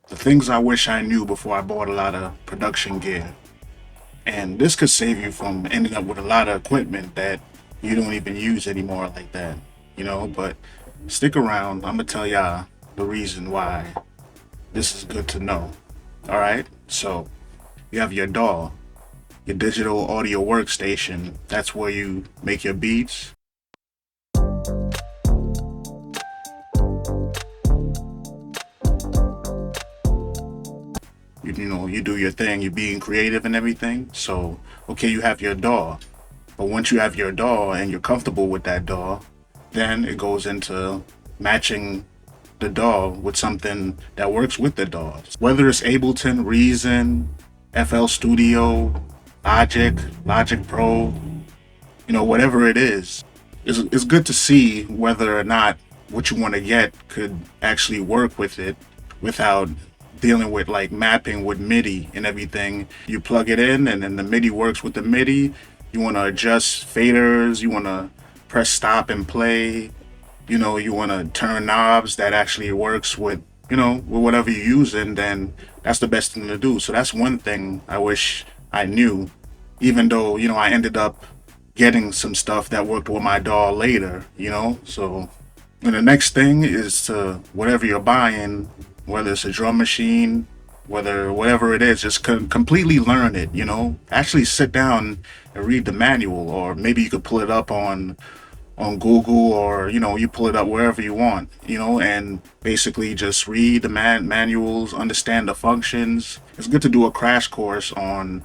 The things I wish I knew before I bought a lot of production gear. And this could save you from ending up with a lot of equipment that you don't even use anymore like that, But stick around. I'm gonna tell y'all the reason why this is good to know. All right. So you have your DAW, your digital audio workstation. That's where you make your beats. You do your thing. You're being creative and everything. So okay, you have your DAW. But once you have your DAW and you're comfortable with that DAW, then it goes into matching the DAW with something that works with the DAW. Whether it's Ableton, Reason, FL Studio, Logic, Logic Pro, whatever it is, it's good to see whether or not what you want to get could actually work with it without dealing with like mapping with Midi and everything. You plug it in and then the Midi works with the Midi. You want to adjust faders, you want to press stop and play, you want to turn knobs that actually works with whatever you're using, then that's the best thing to do. So that's one thing I wish I knew, even though, I ended up getting some stuff that worked with my DAW later. So, and the next thing is to whatever you're buying, whether it's a drum machine, whatever it is, just completely learn it. Actually sit down and read the manual, or maybe you could pull it up on Google, or you pull it up wherever you want, and basically just read the manuals, understand the functions. It's good to do a crash course on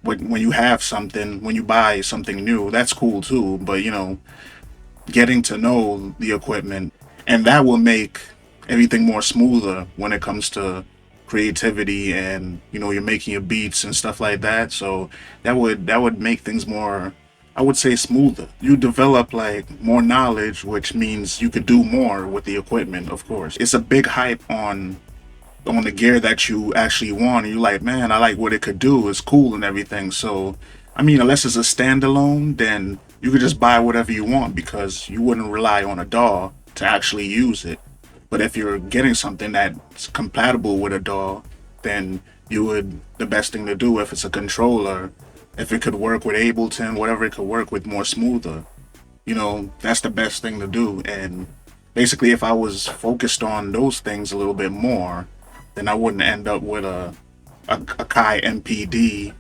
when you have something, when you buy something new. That's cool too, but getting to know the equipment, and that will make everything more smoother when it comes to creativity, and you're making your beats and stuff like that. So that would make things more, I would say, smoother. You develop like more knowledge, which means you could do more with the equipment. Of course, it's a big hype on the gear that you actually want, and you're like, man, I like what it could do. It's cool and everything. So I mean, unless it's a standalone, then you could just buy whatever you want because you wouldn't rely on a DAW to actually use it. But if you're getting something that's compatible with a DAW, then the best thing to do, if it's a controller, if it could work with Ableton, whatever it could work with more smoother, that's the best thing to do. And basically, if I was focused on those things a little bit more, then I wouldn't end up with a Kai MPD,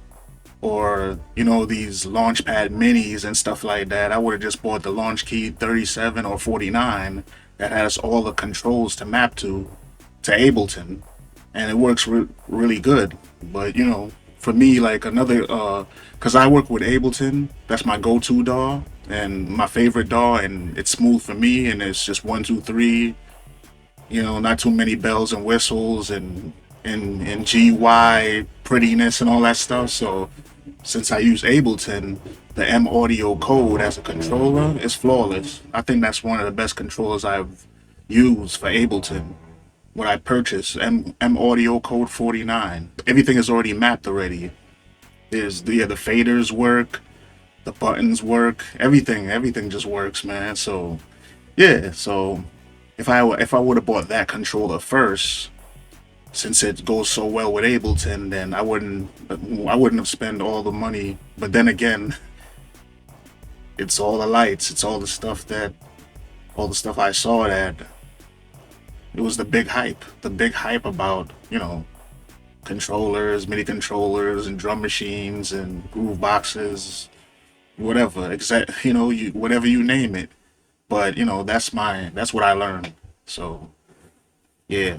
or these Launchpad minis and stuff like that. I would have just bought the Launch Key 37 or 49 that has all the controls to map to Ableton, and it works really good. But for me, like another, because I work with Ableton, that's my go-to DAW and my favorite DAW, and it's smooth for me, and it's just one, two, three. Not too many bells and whistles and GY prettiness and all that stuff. So since I use Ableton, the M Audio code as a controller is flawless. I think that's one of the best controllers I've used for Ableton. When I purchased M Audio code 49, everything is already mapped already. The faders work, the buttons work, everything just works, man. So yeah, so if I would have bought that controller first, since it goes so well with Ableton, then I wouldn't have spent all the money. But then again, it's all the lights, it's all the stuff I saw that it was the big hype about controllers, MIDI controllers, and drum machines and groove boxes, whatever, whatever you name it. But that's what I learned. So yeah.